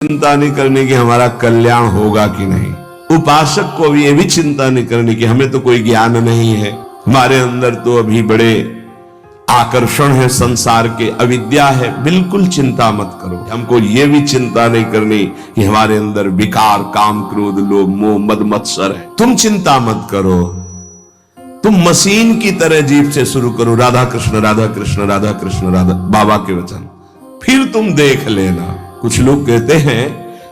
चिंता नहीं करनी कि हमारा कल्याण होगा कि नहीं। उपासक को भी ये भी चिंता नहीं करनी कि हमें तो कोई ज्ञान नहीं है, हमारे अंदर तो अभी बड़े आकर्षण है संसार के, अविद्या है। बिल्कुल चिंता मत करो। हमको ये भी चिंता नहीं करनी कि हमारे अंदर विकार, काम, क्रोध, लोभ, मोह, मद, मत्सर है। तुम चिंता मत करो। तुम मशीन की तरह जीभ से शुरू करो राधा कृष्ण राधा कृष्ण राधा कृष्ण राधा, बाबा के वचन, फिर तुम देख लेना। कुछ लोग कहते हैं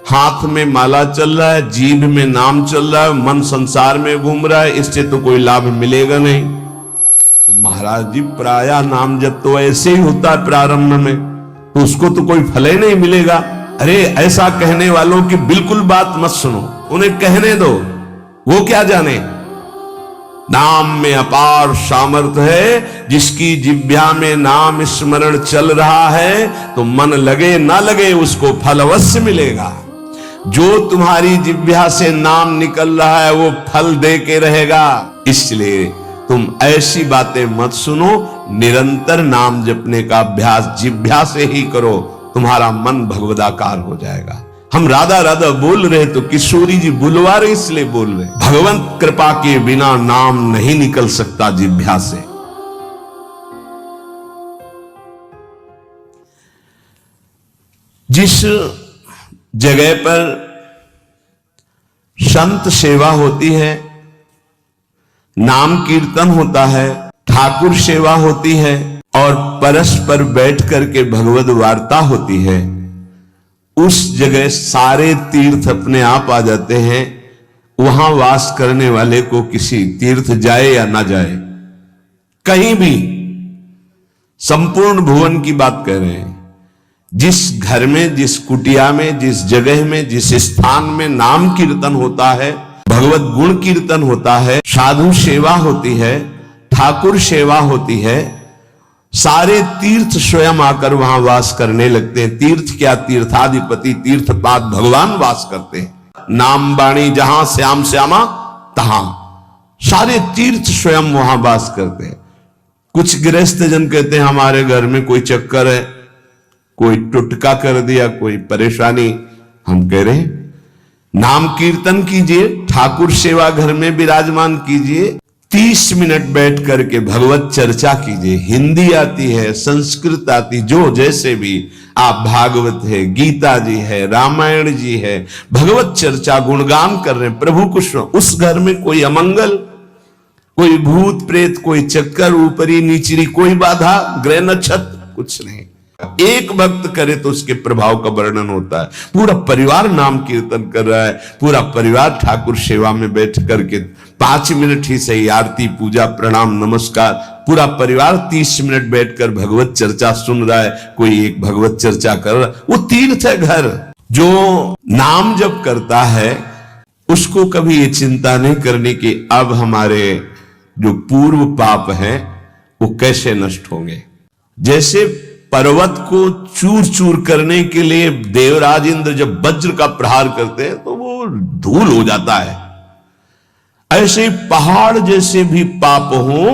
हाथ में माला चल रहा है, जीभ में नाम चल रहा है, मन संसार में घूम रहा है, इससे तो कोई लाभ मिलेगा नहीं। तो महाराज जी, प्राय नाम जब तो ऐसे ही होता है प्रारंभ में, तो उसको तो कोई फल ही नहीं मिलेगा। अरे ऐसा कहने वालों की बिल्कुल बात मत सुनो, उन्हें कहने दो, वो क्या जाने। नाम में अपार सामर्थ्य है। जिसकी जिह्वा में नाम स्मरण चल रहा है तो मन लगे ना लगे उसको फल अवश्य मिलेगा। जो तुम्हारी जिह्वा से नाम निकल रहा है वो फल दे के रहेगा। इसलिए तुम ऐसी बातें मत सुनो, निरंतर नाम जपने का अभ्यास जिह्वा से ही करो, तुम्हारा मन भगवदाकार हो जाएगा। हम राधा राधा बोल रहे तो किशोरी जी बुलवा रहे इसलिए बोल रहे। भगवंत कृपा के बिना नाम नहीं निकल सकता जिह्वा से। जिस जगह पर संत सेवा होती है, नाम कीर्तन होता है, ठाकुर सेवा होती है और परस्पर बैठ करके भगवद वार्ता होती है, उस जगह सारे तीर्थ अपने आप आ जाते हैं। वहां वास करने वाले को किसी तीर्थ जाए या ना जाए, कहीं भी, संपूर्ण भुवन की बात कर रहे हैं। जिस घर में, जिस कुटिया में, जिस जगह में, जिस स्थान में नाम कीर्तन होता है, भगवत गुण कीर्तन होता है, साधु सेवा होती है, ठाकुर सेवा होती है, सारे तीर्थ स्वयं आकर वहां वास करने लगते हैं। तीर्थ क्या, तीर्थाधिपति तीर्थपाद भगवान वास करते हैं। नाम वाणी जहां श्याम श्यामा तहां, सारे तीर्थ स्वयं वहां वास करते हैं। कुछ गृहस्थ जन कहते हैं हमारे घर में कोई चक्कर है, कोई टुटका कर दिया, कोई परेशानी। हम कह रहे हैं नाम कीर्तन कीजिए, ठाकुर सेवा घर में विराजमान कीजिए, 30 मिनट बैठ करके भगवत चर्चा कीजिए। हिंदी आती है, संस्कृत आती, जो जैसे भी आप, भागवत है, गीता जी है, रामायण जी है, भगवत चर्चा गुणगान कर रहे हैं प्रभु कुछ। उस घर में कोई अमंगल, कोई भूत प्रेत, कोई चक्कर, ऊपरी नीचरी कोई बाधा, ग्रह नक्षत्र कुछ नहीं। एक भक्त करे तो उसके प्रभाव का वर्णन होता है। पूरा परिवार नाम कीर्तन कर रहा है, पूरा परिवार ठाकुर सेवा में बैठ करके 5 मिनट ही सही, आरती, पूजा, प्रणाम, नमस्कार, पूरा परिवार 30 मिनट बैठकर भगवत चर्चा सुन रहा है। कोई एक भगवत चर्चा कर रहा है, वो तीर्थ है घर। जो नाम जप करता है उसको कभी ये चिंता नहीं करनी कि अब हमारे जो पूर्व पाप हैं वो कैसे नष्ट होंगे। जैसे पर्वत को चूर चूर करने के लिए देवराज इंद्र जब वज्र का प्रहार करते हैं तो वो धूल हो जाता है, ऐसे पहाड़ जैसे भी पाप हो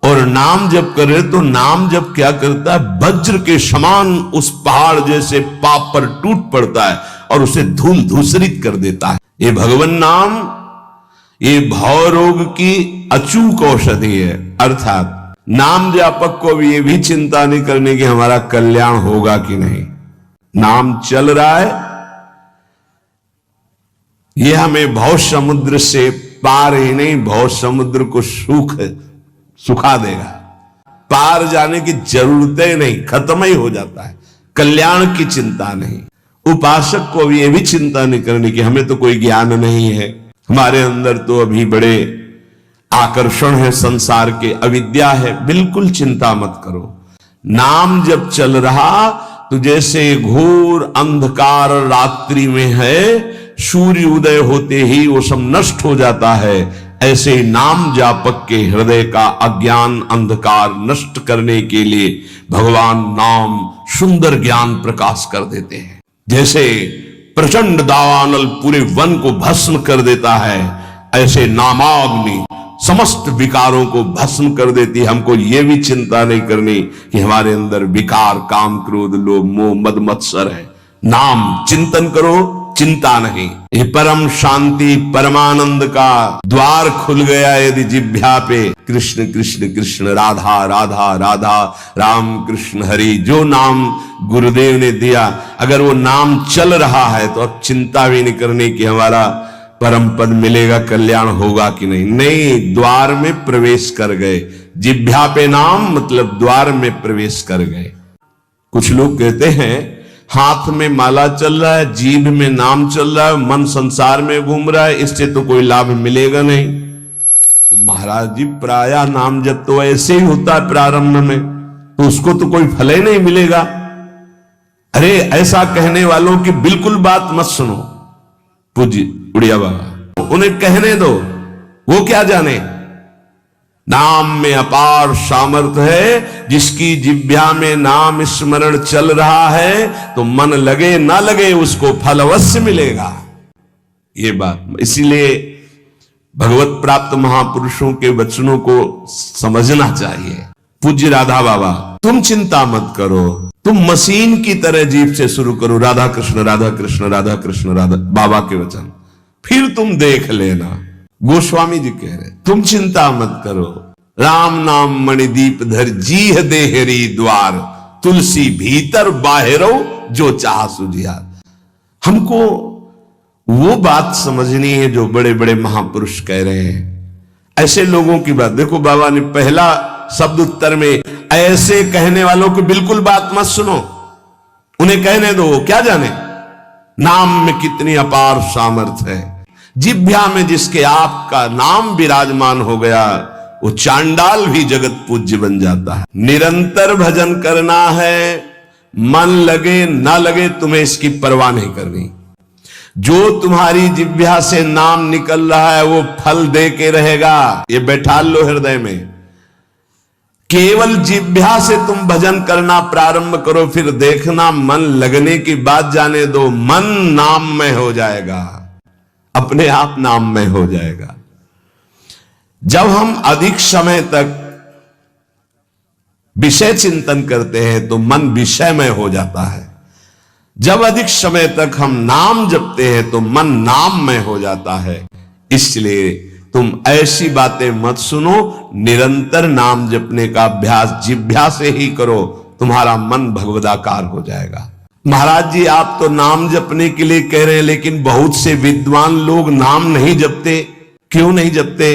और नाम जप करे तो नाम जप क्या करता है, वज्र के समान उस पहाड़ जैसे पाप पर टूट पड़ता है और उसे धूल धूसरित कर देता है। ये भगवान नाम, ये भव रोग की अचूक औषधि है। अर्थात नाम जापक को भी ये भी चिंता नहीं करनी कि हमारा कल्याण होगा कि नहीं। नाम चल रहा है, ये हमें भव समुद्र से पार ही नहीं, भव समुद्र को सुखा देगा। पार जाने की जरूरत नहीं, खत्म ही हो जाता है। कल्याण की चिंता नहीं। उपासक को भी ये भी चिंता नहीं करनी कि हमें तो कोई ज्ञान नहीं है, हमारे अंदर तो अभी बड़े आकर्षण है संसार के, अविद्या है। बिल्कुल चिंता मत करो। नाम जब चल रहा तो जैसे घोर अंधकार रात्रि में है, सूर्य उदय होते ही वो सब नष्ट हो जाता है, ऐसे नाम जापक के हृदय का अज्ञान अंधकार नष्ट करने के लिए भगवान नाम सुंदर ज्ञान प्रकाश कर देते हैं। जैसे प्रचंड दावानल पूरे वन को भस्म कर देता है, ऐसे नामाग्नि समस्त विकारों को भस्म कर देती है। हमको ये भी चिंता नहीं करनी कि हमारे अंदर विकार, काम, क्रोध, लोभ, मोह, मद, मत्सर है। नाम चिंतन करो, चिंता नहीं। ये परम शांति परमानंद का द्वार खुल गया यदि जिह्वा पे कृष्ण कृष्ण कृष्ण राधा राधा राधा राम कृष्ण हरि, जो नाम गुरुदेव ने दिया, अगर वो नाम चल रहा है तो अब चिंता भी नहीं करने की हमारा परम पद मिलेगा, कल्याण होगा कि नहीं। नहीं, द्वार में प्रवेश कर गए। जिह्वा पे नाम मतलब द्वार में प्रवेश कर गए। कुछ लोग कहते हैं हाथ में माला चल रहा है, जीभ में नाम चल रहा है, मन संसार में घूम रहा है, इससे तो कोई लाभ मिलेगा नहीं। तो महाराज जी प्रायः नाम जब तो ऐसे ही होता है प्रारंभ में, तो उसको तो कोई फल ही नहीं मिलेगा। अरे ऐसा कहने वालों की बिल्कुल बात मत सुनो। पूज्य उड़िया बाबा, उन्हें कहने दो, वो क्या जाने। नाम में अपार सामर्थ्य है। जिसकी जिह्वा में नाम स्मरण चल रहा है तो मन लगे ना लगे उसको फल अवश्य मिलेगा। ये बात इसीलिए भगवत प्राप्त महापुरुषों के वचनों को समझना चाहिए। पूज्य राधा बाबा, तुम चिंता मत करो, तुम मशीन की तरह जीभ से शुरू करो राधा कृष्ण राधा कृष्ण राधा कृष्ण राधा, बाबा के वचन, फिर तुम देख लेना। गोस्वामी जी कह रहे तुम चिंता मत करो। राम नाम मणिदीप धर जीह देहरी द्वार, तुलसी भीतर बाहरो जो चाह सुझिया। हमको वो बात समझनी है जो बड़े बड़े महापुरुष कह रहे हैं। ऐसे लोगों की बात देखो, बाबा ने पहला शब्द उत्तर में ऐसे कहने वालों की बिल्कुल बात मत सुनो, उन्हें कहने दो, क्या जाने नाम में कितनी अपार सामर्थ्य है। जिह्वा में जिसके आपका नाम विराजमान हो गया वो चांडाल भी जगत पूज्य बन जाता है। निरंतर भजन करना है, मन लगे ना लगे तुम्हें इसकी परवाह नहीं करनी। जो तुम्हारी जिह्वा से नाम निकल रहा है वो फल दे के रहेगा, ये बैठा लो हृदय में। केवल जिह्वा से तुम भजन करना प्रारंभ करो, फिर देखना मन लगने की बात जाने दो, मन नाम में हो जाएगा, अपने आप नाम में हो जाएगा। जब हम अधिक समय तक विषय चिंतन करते हैं तो मन विषय में हो जाता है। जब अधिक समय तक हम नाम जपते हैं तो मन नाम में हो जाता है। इसलिए तुम ऐसी बातें मत सुनो, निरंतर नाम जपने का अभ्यास जिह्वा से ही करो, तुम्हारा मन भगवदाकार हो जाएगा। महाराज जी आप तो नाम जपने के लिए कह रहे हैं, लेकिन बहुत से विद्वान लोग नाम नहीं जपते। क्यों नहीं जपते?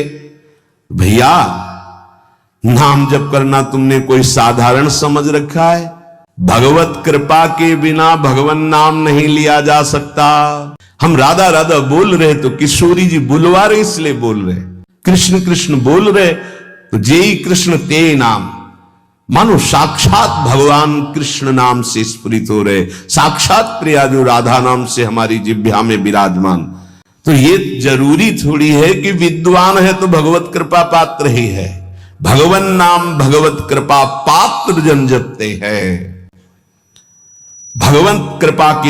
भैया नाम जप करना तुमने कोई साधारण समझ रखा है? भगवत कृपा के बिना भगवान नाम नहीं लिया जा सकता। हम राधा राधा बोल रहे तो किशोरी जी बुलवा रहे इसलिए बोल रहे, कृष्ण कृष्ण बोल रहे तो जेई कृष्ण ते नाम, मानो साक्षात भगवान कृष्ण नाम से स्फुरित हो रहे, साक्षात प्रिया जो राधा नाम से हमारी जिह्वा में विराजमान। तो ये जरूरी थोड़ी है कि विद्वान है तो भगवत कृपा पात्र ही है। भगवान नाम भगवत कृपा पात्र जन जपते हैं। भगवत कृपा के